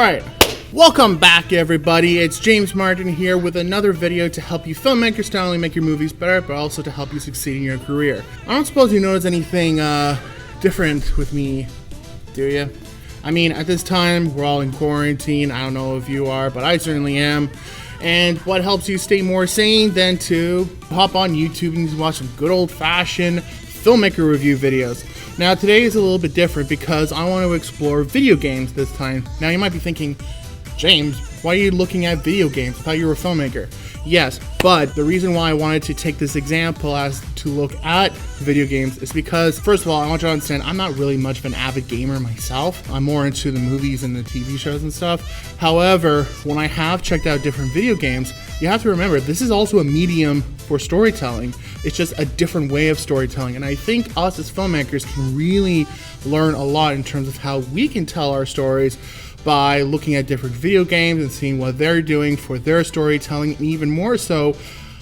Alright, welcome back everybody. It's James Martin here with another video to help you filmmakers not only make your movies better, but also to help you succeed in your career. I don't suppose you notice anything different with me, do you? I mean, at this time, we're all in quarantine. I don't know if you are, but I certainly am. And what helps you stay more sane than to hop on YouTube and watch some good old-fashioned filmmaker review videos. Now today is a little bit different because I want to explore video games this time. Now you might be thinking, James, why are you looking at video games? I thought you were a filmmaker. Yes, but the reason why I wanted to take this example as to look at video games is because, first of all, I want you to understand I'm not really much of an avid gamer myself. I'm more into the movies and the TV shows and stuff. However, when I have checked out different video games, you have to remember this is also a medium for storytelling. It's just a different way of storytelling, and I think us as filmmakers can really learn a lot in terms of how we can tell our stories by looking at different video games and seeing what they're doing for their storytelling, and even more so,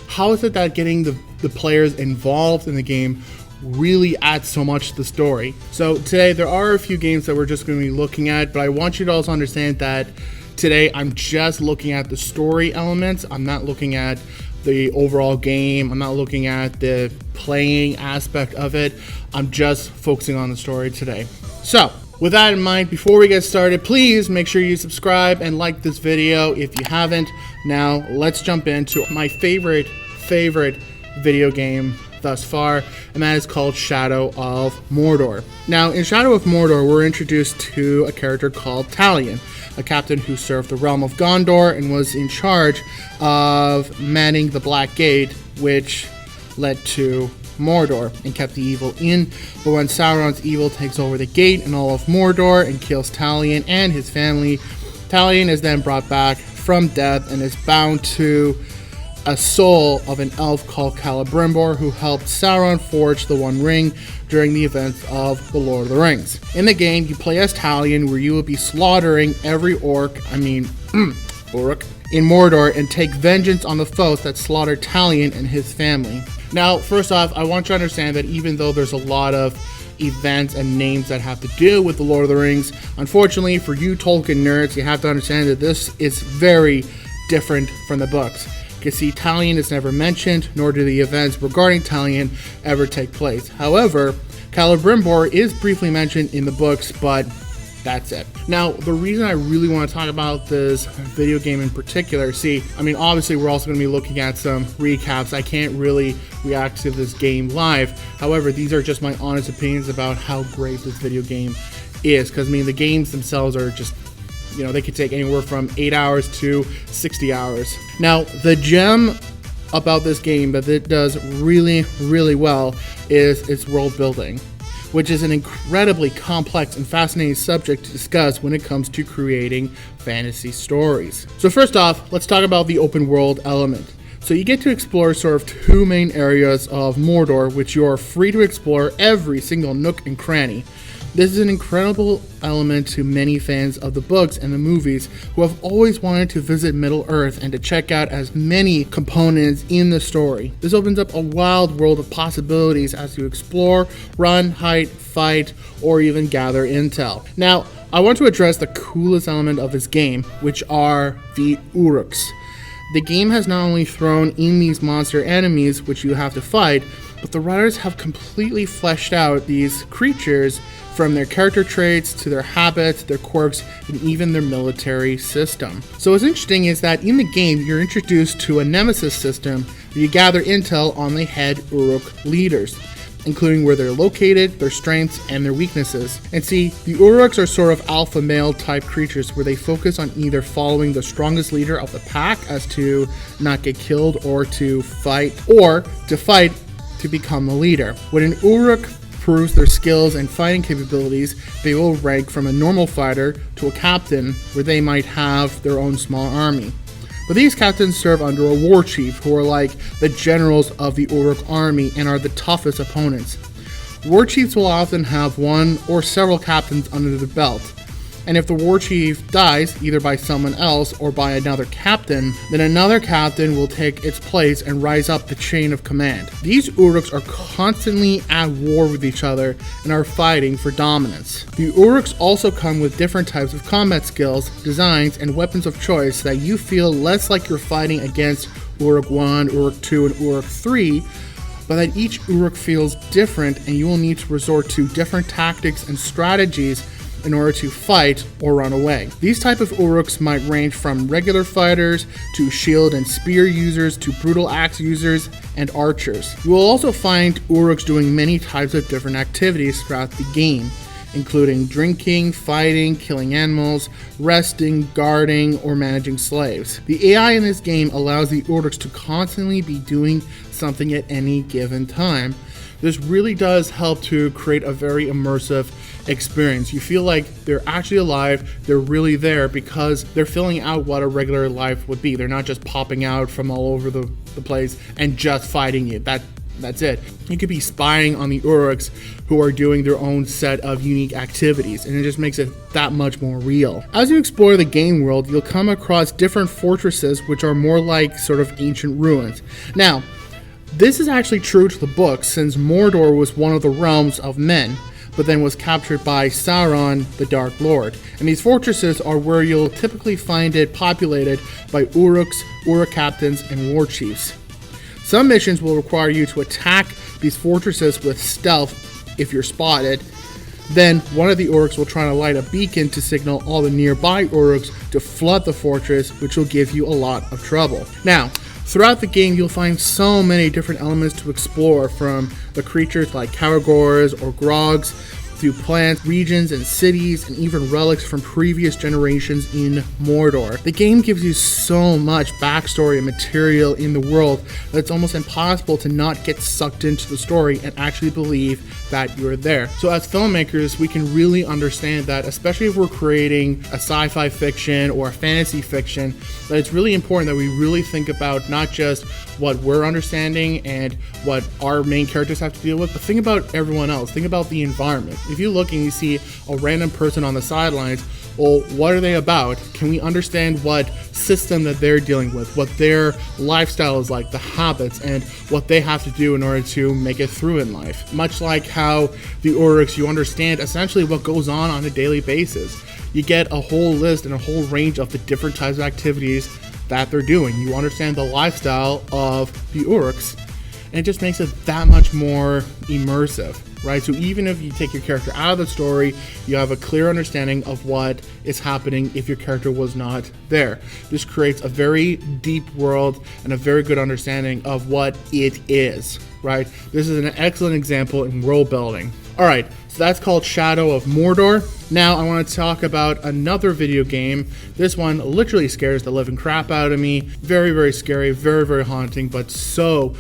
how is it that getting the players involved in the game really adds so much to the story. So today there are a few games that we're just going to be looking at, but I want you to also understand that today I'm just looking at the story elements. I'm not looking at the overall game. I'm not looking at the playing aspect of it. I'm just focusing on the story today. So with that in mind, before we get started, please make sure you subscribe and like this video if you haven't. Now let's jump into my favorite video game thus far, and that is called Shadow of Mordor. Now in Shadow of Mordor, we're introduced to a character called Talion, a captain who served the realm of Gondor and was in charge of manning the Black Gate, which led to Mordor and kept the evil in. But when Sauron's evil takes over the gate and all of Mordor and kills Talion and his family, Talion is then brought back from death and is bound to a soul of an elf called Celebrimbor, who helped Sauron forge the One Ring during the events of The Lord of the Rings. In the game, you play as Talion, where you will be slaughtering every Uruk in Mordor and take vengeance on the foes that slaughtered Talion and his family. Now, first off, I want you to understand that even though there's a lot of events and names that have to do with The Lord of the Rings, unfortunately for you Tolkien nerds, you have to understand that this is very different from the books. You can see Talion is never mentioned, nor do the events regarding Talion ever take place. However, Celebrimbor is briefly mentioned in the books, but that's it. Now, the reason I really want to talk about this video game in particular, obviously we're also going to be looking at some recaps. I can't really react to this game live. However, these are just my honest opinions about how great this video game is, because the games themselves are just, they could take anywhere from 8 hours to 60 hours. Now, the gem about this game that it does really, really well is its world building, which is an incredibly complex and fascinating subject to discuss when it comes to creating fantasy stories. So first off, let's talk about the open world element. So you get to explore sort of two main areas of Mordor, which you are free to explore every single nook and cranny. This is an incredible element to many fans of the books and the movies who have always wanted to visit Middle-earth and to check out as many components in the story. This opens up a wild world of possibilities as you explore, run, hide, fight, or even gather intel. Now, I want to address the coolest element of this game, which are the Uruks. The game has not only thrown in these monster enemies which you have to fight, but the writers have completely fleshed out these creatures from their character traits to their habits, their quirks, and even their military system. So what's interesting is that in the game, you're introduced to a nemesis system where you gather intel on the head Uruk leaders, including where they're located, their strengths, and their weaknesses. And see, the Uruks are sort of alpha male type creatures where they focus on either following the strongest leader of the pack as to not get killed or to fight to become the leader. When an Uruk proves their skills and fighting capabilities, they will rank from a normal fighter to a captain, where they might have their own small army. But these captains serve under a war chief, who are like the generals of the Uruk army and are the toughest opponents. War chiefs will often have one or several captains under their belt, And if the war chief dies, either by someone else or by another captain, then another captain will take its place and rise up the chain of command. These Uruks are constantly at war with each other and are fighting for dominance. The Uruks also come with different types of combat skills, designs, and weapons of choice so that you feel less like you're fighting against Uruk 1, Uruk 2, and Uruk 3, but that each Uruk feels different and you will need to resort to different tactics and strategies in order to fight or run away. These type of Uruks might range from regular fighters to shield and spear users to brutal axe users and archers. You will also find Uruks doing many types of different activities throughout the game, including drinking, fighting, killing animals, resting, guarding, or managing slaves. The AI in this game allows the Uruks to constantly be doing something at any given time. This really does help to create a very immersive experience. You feel like they're actually alive, they're really there because they're filling out what a regular life would be. They're not just popping out from all over the place and just fighting you. That's it. You could be spying on the Uruks who are doing their own set of unique activities, and it just makes it that much more real. As you explore the game world, you'll come across different fortresses which are more like sort of ancient ruins. Now, this is actually true to the book, since Mordor was one of the realms of men, but then was captured by Sauron, the Dark Lord. And these fortresses are where you'll typically find it populated by Uruks, Uruk captains, and war chiefs. Some missions will require you to attack these fortresses with stealth if you're spotted. Then one of the Uruks will try to light a beacon to signal all the nearby Uruks to flood the fortress, which will give you a lot of trouble. Now, throughout the game, you'll find so many different elements to explore, from the creatures like Caragors or Grogs, to plants, regions, and cities, and even relics from previous generations in Mordor. The game gives you so much backstory and material in the world that it's almost impossible to not get sucked into the story and actually believe that you're there. So as filmmakers, we can really understand that, especially if we're creating a sci-fi fiction or a fantasy fiction, that it's really important that we really think about not just what we're understanding and what our main characters have to deal with, but think about everyone else. Think about the environment. If you look and you see a random person on the sidelines, well, what are they about? Can we understand what system that they're dealing with, what their lifestyle is like, the habits, and what they have to do in order to make it through in life? Much like how the Uruks, you understand essentially what goes on a daily basis. You get a whole list and a whole range of the different types of activities that they're doing. You understand the lifestyle of the Uruks, and it just makes it that much more immersive, right? So even if you take your character out of the story, you have a clear understanding of what is happening if your character was not there. This creates a very deep world and a very good understanding of what it is, right? This is an excellent example in world building. All right, so that's called Shadow of Mordor. Now I want to talk about another video game. This one literally scares the living crap out of me. Very, very scary, very, very haunting, but so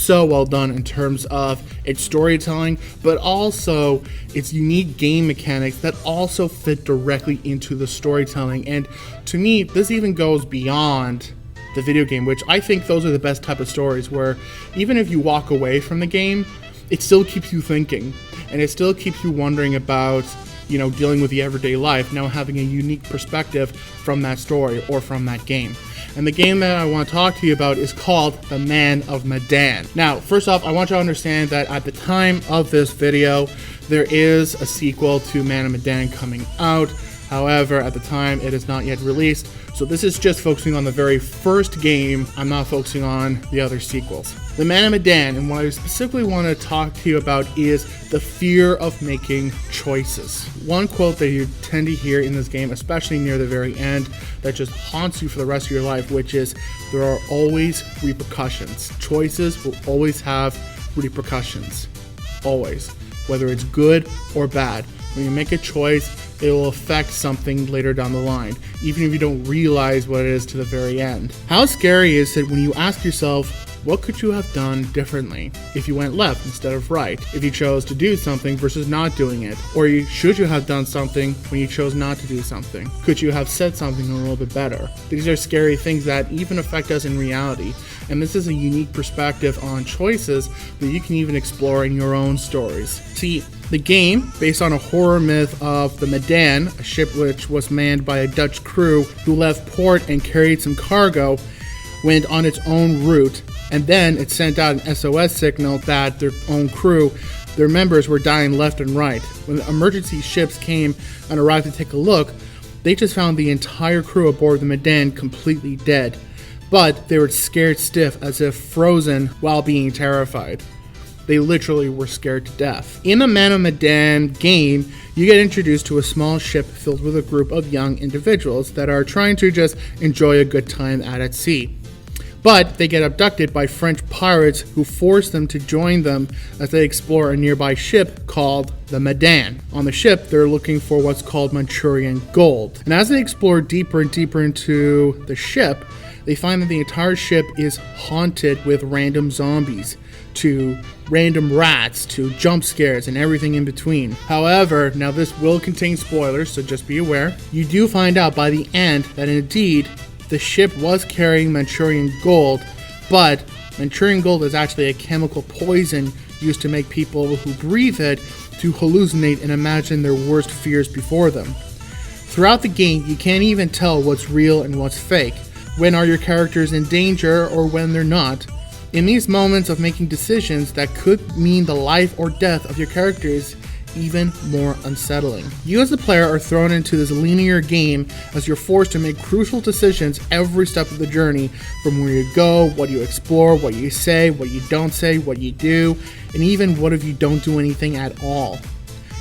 well done in terms of its storytelling, but also its unique game mechanics that also fit directly into the storytelling. And to me, this even goes beyond the video game, which I think those are the best type of stories where even if you walk away from the game, it still keeps you thinking, and it still keeps you wondering about, you know, dealing with the everyday life, now having a unique perspective from that story or from that game. And the game that I want to talk to you about is called The Man of Medan. Now, first off, I want you to understand that at the time of this video, there is a sequel to Man of Medan coming out. However, at the time, it is not yet released. So this is just focusing on the very first game. I'm not focusing on the other sequels. The Man of Medan, and what I specifically want to talk to you about, is the fear of making choices. One quote that you tend to hear in this game, especially near the very end, that just haunts you for the rest of your life, which is, there are always repercussions. Choices will always have repercussions. Always. Whether it's good or bad. When you make a choice, it will affect something later down the line, even if you don't realize what it is to the very end. How scary is it when you ask yourself, what could you have done differently if you went left instead of right? If you chose to do something versus not doing it? Or should you have done something when you chose not to do something? Could you have said something a little bit better? These are scary things that even affect us in reality. And this is a unique perspective on choices that you can even explore in your own stories. See, The game, based on a horror myth of the Medan, a ship which was manned by a Dutch crew who left port and carried some cargo, went on its own route, and then it sent out an SOS signal that their own crew, their members, were dying left and right. When the emergency ships came and arrived to take a look, they just found the entire crew aboard the Medan completely dead. But they were scared stiff, as if frozen while being terrified. They literally were scared to death. In the Man of Medan game, you get introduced to a small ship filled with a group of young individuals that are trying to just enjoy a good time out at sea. But they get abducted by French pirates who force them to join them as they explore a nearby ship called the Madan. On the ship, they're looking for what's called Manchurian gold. And as they explore deeper and deeper into the ship, they find that the entire ship is haunted with random zombies, to random rats, to jump scares, and everything in between. However, now this will contain spoilers, so just be aware. You do find out by the end that indeed the ship was carrying Manchurian gold, but Manchurian gold is actually a chemical poison used to make people who breathe it to hallucinate and imagine their worst fears before them. Throughout the game, you can't even tell what's real and what's fake. When are your characters in danger or when they're not? In these moments of making decisions that could mean the life or death of your characters, even more unsettling. You as the player are thrown into this linear game as you're forced to make crucial decisions every step of the journey, from where you go, what you explore, what you say, what you don't say, what you do, and even what if you don't do anything at all.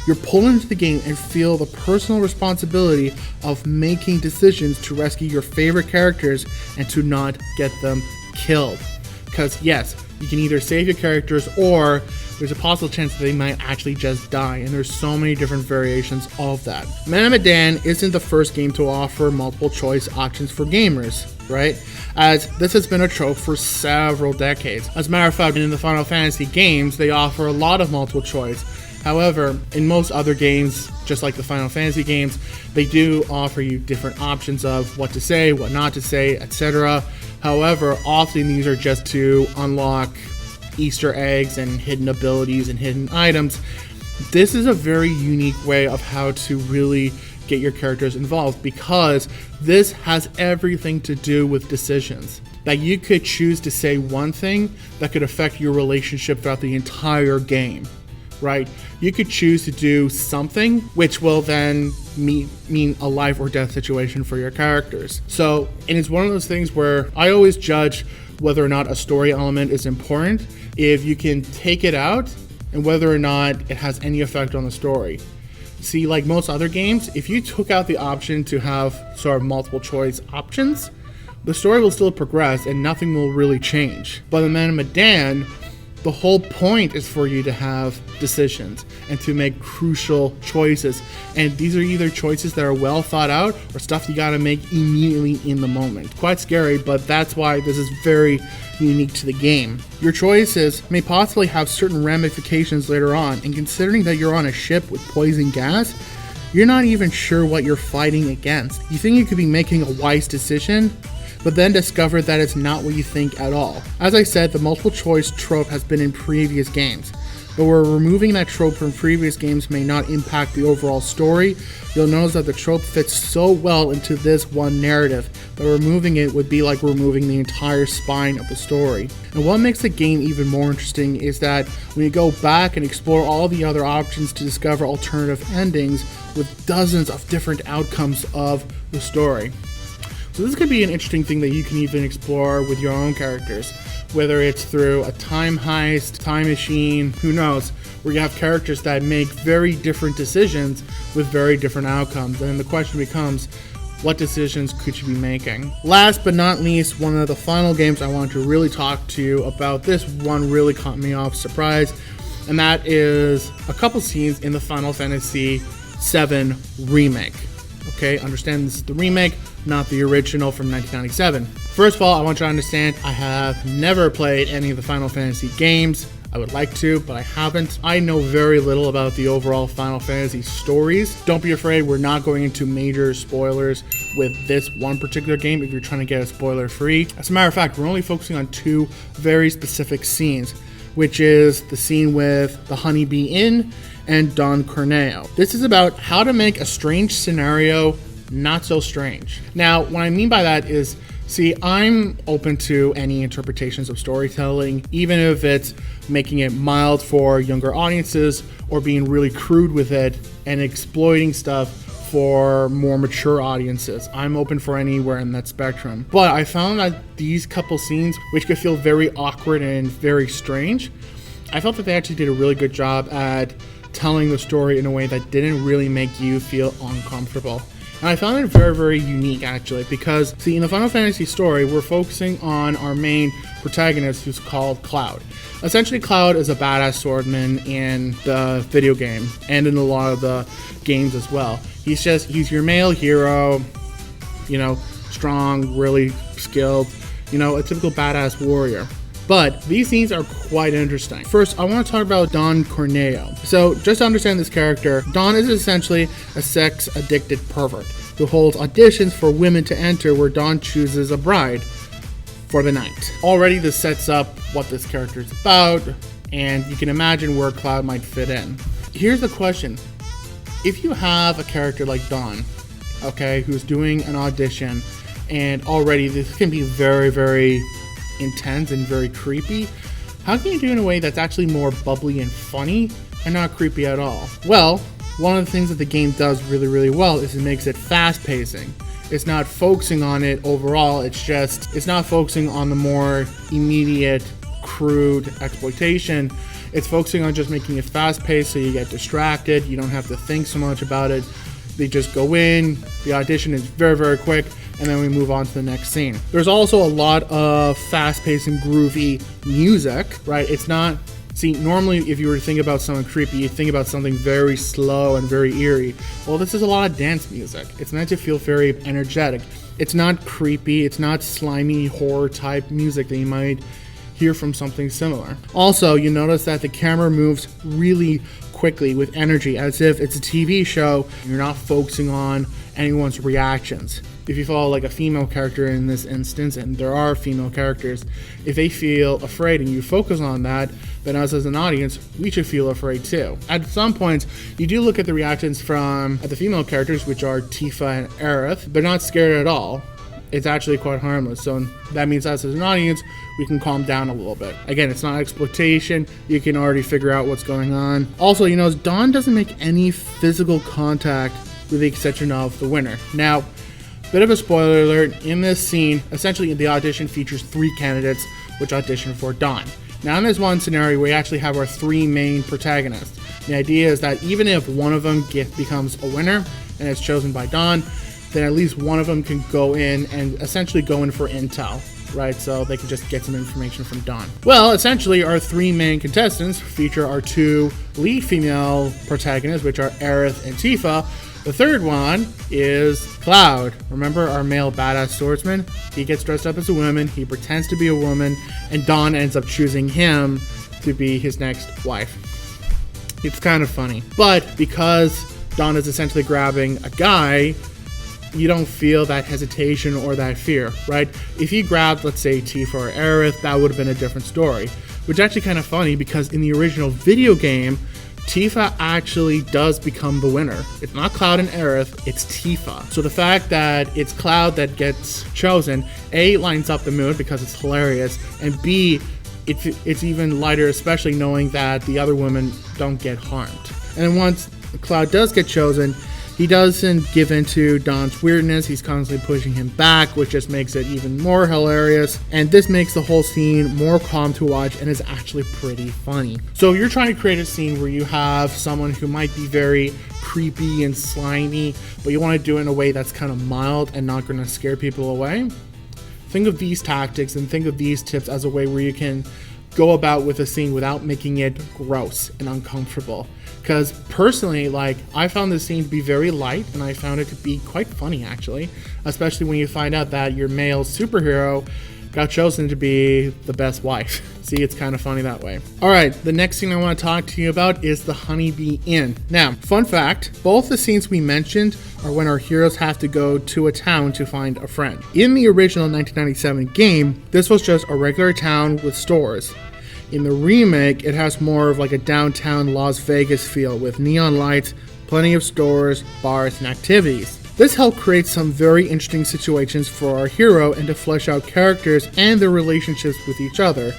You're pulled into the game and feel the personal responsibility of making decisions to rescue your favorite characters and to not get them killed. Because yes, you can either save your characters or there's a possible chance that they might actually just die, and there's so many different variations of that. Man of Medan isn't the first game to offer multiple choice options for gamers, right? As this has been a trope for several decades. As a matter of fact, in the Final Fantasy games, they offer a lot of multiple choice. However, in most other games, just like the Final Fantasy games, they do offer you different options of what to say, what not to say, etc. However, often these are just to unlock Easter eggs and hidden abilities and hidden items. This is a very unique way of how to really get your characters involved, because this has everything to do with decisions. That you could choose to say one thing that could affect your relationship throughout the entire game, right? You could choose to do something which will then mean a life or death situation for your characters. So, and it's one of those things where I always judge whether or not a story element is important if you can take it out and whether or not it has any effect on the story. See, like most other games, if you took out the option to have sort of multiple choice options, the story will still progress and nothing will really change. But in Man of Medan, the whole point is for you to have decisions and to make crucial choices. And these are either choices that are well thought out or stuff you gotta make immediately in the moment. Quite scary, but that's why this is very unique to the game. Your choices may possibly have certain ramifications later on, and considering that you're on a ship with poison gas, you're not even sure what you're fighting against. You think you could be making a wise decision, but then discover that it's not what you think at all. As I said, the multiple choice trope has been in previous games, but where removing that trope from previous games may not impact the overall story, you'll notice that the trope fits so well into this one narrative that removing it would be like removing the entire spine of the story. And what makes the game even more interesting is that when you go back and explore all the other options to discover alternative endings with dozens of different outcomes of the story. So this could be an interesting thing that you can even explore with your own characters, whether it's through a time heist, time machine, who knows, where you have characters that make very different decisions with very different outcomes. And then the question becomes, what decisions could you be making? Last but not least, one of the final games I want to really talk to you about, this one really caught me off surprise, and that is a couple scenes in the Final Fantasy VII Remake. Okay, understand this is the remake, not the original from 1997. First of all, I want you to understand I have never played any of the Final Fantasy games. I would like to, but I haven't. I know very little about the overall Final Fantasy stories. Don't be afraid, we're not going into major spoilers with this one particular game if you're trying to get it spoiler free. As a matter of fact, we're only focusing on two very specific scenes. which is the scene with the Honeybee Inn and Don Corneo. This is about how to make a strange scenario not so strange. Now, what I mean by that is, see, I'm open to any interpretations of storytelling, even if it's making it mild for younger audiences or being really crude with it and exploiting stuff for more mature audiences. I'm open for anywhere in that spectrum. But I found that these couple scenes, which could feel very awkward and very strange, I felt that they actually did a really good job at telling the story in a way that didn't really make you feel uncomfortable. And I found it very, very unique, actually, because, see, in the Final Fantasy story, we're focusing on our main protagonist, who's called Cloud. Essentially, Cloud is a badass swordsman in the video game, and in a lot of the games as well. He's your male hero, you know, strong, really skilled, you know, a typical badass warrior. But these scenes are quite interesting. First, I want to talk about Don Corneo. So, just to understand this character, Don is essentially a sex-addicted pervert who holds auditions for women to enter where Don chooses a bride for the night. Already, this sets up what this character is about, and you can imagine where Cloud might fit in. Here's the question. If you have a character like Don, okay, who's doing an audition, and already this can be very, very intense and very creepy, how can you do it in a way that's actually more bubbly and funny and not creepy at all? Well, one of the things that the game does really, really well is it makes it fast pacing. It's not focusing on it overall, it's not focusing on the more immediate, crude exploitation. It's focusing on just making it fast paced so you get distracted, you don't have to think so much about it. They just go in, the audition is very, very quick, and then we move on to the next scene. There's also a lot of fast-paced and groovy music, right? It's not, see, normally if you were to think about something creepy, you think about something very slow and very eerie. Well, this is a lot of dance music. It's meant to feel very energetic. It's not creepy, it's not slimy horror type music that you might hear from something similar. Also, you notice that the camera moves really quickly with energy, as if it's a TV show. You're not focusing on anyone's reactions. If you follow like a female character in this instance, and there are female characters, if they feel afraid and you focus on that, then us as an audience, we should feel afraid too. At some points, you do look at the reactions from the female characters, which are Tifa and Aerith. They're not scared at all. It's actually quite harmless. So that means us as an audience, we can calm down a little bit. Again, it's not exploitation. You can already figure out what's going on. Also, you know, Dawn doesn't make any physical contact with the exception of the winner. Now, bit of a spoiler alert, in this scene, essentially the audition features 3 candidates which audition for Dawn. Now in this one scenario, we actually have our 3 main protagonists. The idea is that even if one of them becomes a winner and is chosen by Dawn, then at least one of them can go in and essentially go in for intel, right? So they can just get some information from Dawn. Well, essentially our 3 main contestants feature our 2 lead female protagonists, which are Aerith and Tifa. The third one is Cloud. Remember our male badass swordsman? He gets dressed up as a woman, he pretends to be a woman, and Dawn ends up choosing him to be his next wife. It's kind of funny. But because Dawn is essentially grabbing a guy, you don't feel that hesitation or that fear, right? If he grabbed, let's say, Tifa or Aerith, that would have been a different story. Which is actually kind of funny because in the original video game, Tifa actually does become the winner. It's not Cloud and Aerith, it's Tifa. So the fact that it's Cloud that gets chosen, A, lines up the mood because it's hilarious, and B, it's even lighter, especially knowing that the other women don't get harmed. And then once Cloud does get chosen, he doesn't give in to Dawn's weirdness. He's constantly pushing him back, which just makes it even more hilarious. And this makes the whole scene more calm to watch and is actually pretty funny. So if you're trying to create a scene where you have someone who might be very creepy and slimy, but you want to do it in a way that's kind of mild and not going to scare people away, think of these tactics and think of these tips as a way where you can go about with a scene without making it gross and uncomfortable. Because personally, like, I found this scene to be very light and I found it to be quite funny, actually, especially when you find out that your male superhero got chosen to be the best wife. See, it's kind of funny that way. All right, the next scene I want to talk to you about is the Honeybee Inn. Now, fun fact, both the scenes we mentioned are when our heroes have to go to a town to find a friend. In the original 1997 game, this was just a regular town with stores. In the remake, it has more of like a downtown Las Vegas feel with neon lights, plenty of stores, bars, and activities. This helped create some very interesting situations for our hero and to flesh out characters and their relationships with each other,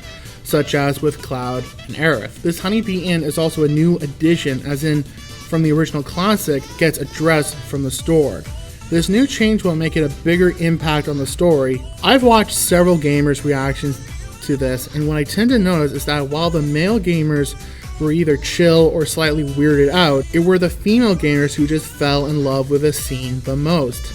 such as with Cloud and Aerith. This Honeybee Inn is also a new addition, as in from the original classic, gets addressed from the store. This new change will make it a bigger impact on the story. I've watched several gamers' reactions to this, and what I tend to notice is that while the male gamers were either chill or slightly weirded out, it were the female gamers who just fell in love with the scene the most.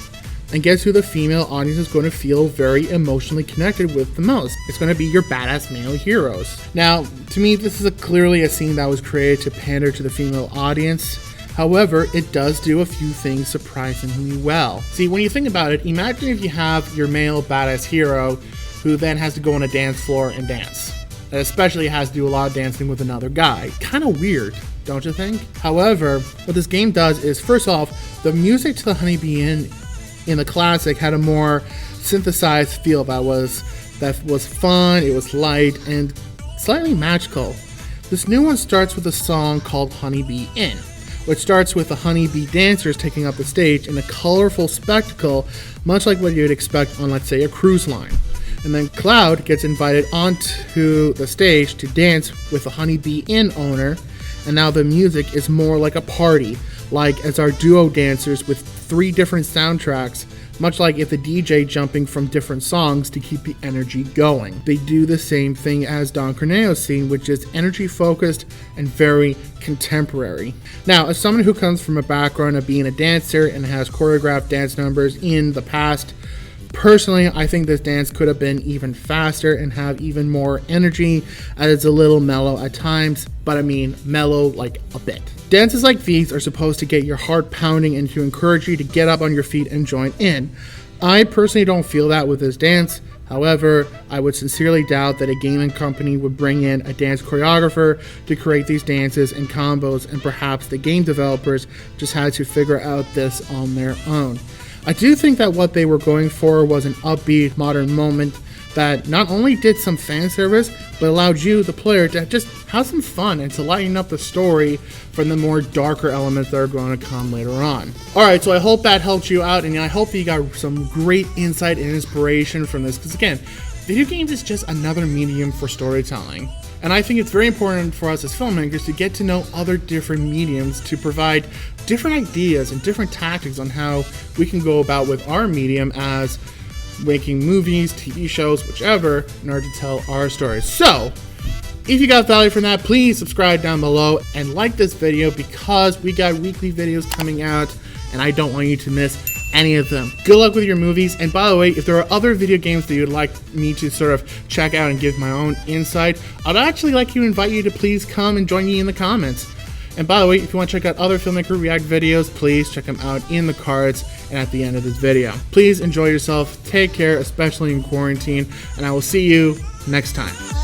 And guess who the female audience is going to feel very emotionally connected with the most? It's going to be your badass male heroes. Now, to me, this is clearly a scene that was created to pander to the female audience. However, it does do a few things surprisingly well. See, when you think about it, imagine if you have your male badass hero who then has to go on a dance floor and dance. And especially has to do a lot of dancing with another guy. Kind of weird, don't you think? However, what this game does is, first off, the music to the Honeybee Inn in the classic had a more synthesized feel that was fun, it was light, and slightly magical. This new one starts with a song called Honeybee Inn, which starts with the honeybee dancers taking up the stage in a colorful spectacle, much like what you'd expect on, let's say, a cruise line. And then Cloud gets invited onto the stage to dance with the Honeybee Inn owner, and now the music is more like a party, like as our duo dancers with 3 different soundtracks, much like if the DJ jumping from different songs to keep the energy going. They do the same thing as Don Corneo's scene, which is energy focused and very contemporary. Now, as someone who comes from a background of being a dancer and has choreographed dance numbers in the past, personally, I think this dance could have been even faster and have even more energy, as it's a little mellow at times, but I mean mellow like a bit. Dances like these are supposed to get your heart pounding and to encourage you to get up on your feet and join in. I personally don't feel that with this dance. However, I would sincerely doubt that a gaming company would bring in a dance choreographer to create these dances and combos, and perhaps the game developers just had to figure out this on their own. I do think that what they were going for was an upbeat, modern moment that not only did some fan service, but allowed you, the player, to just have some fun and to lighten up the story from the more darker elements that are going to come later on. Alright, so I hope that helped you out, and I hope that you got some great insight and inspiration from this, because again, video games is just another medium for storytelling. And I think it's very important for us as filmmakers to get to know other different mediums to provide different ideas and different tactics on how we can go about with our medium as making movies, TV shows, whichever, in order to tell our stories. So, if you got value from that, please subscribe down below and like this video, because we got weekly videos coming out and I don't want you to miss any of them. Good luck with your movies, and by the way, if there are other video games that you'd like me to sort of check out and give my own insight, I'd actually like to invite you to please come and join me in the comments. And by the way, if you want to check out other Filmmaker React videos, please check them out in the cards and at the end of this video. Please enjoy yourself, take care, especially in quarantine, and I will see you next time.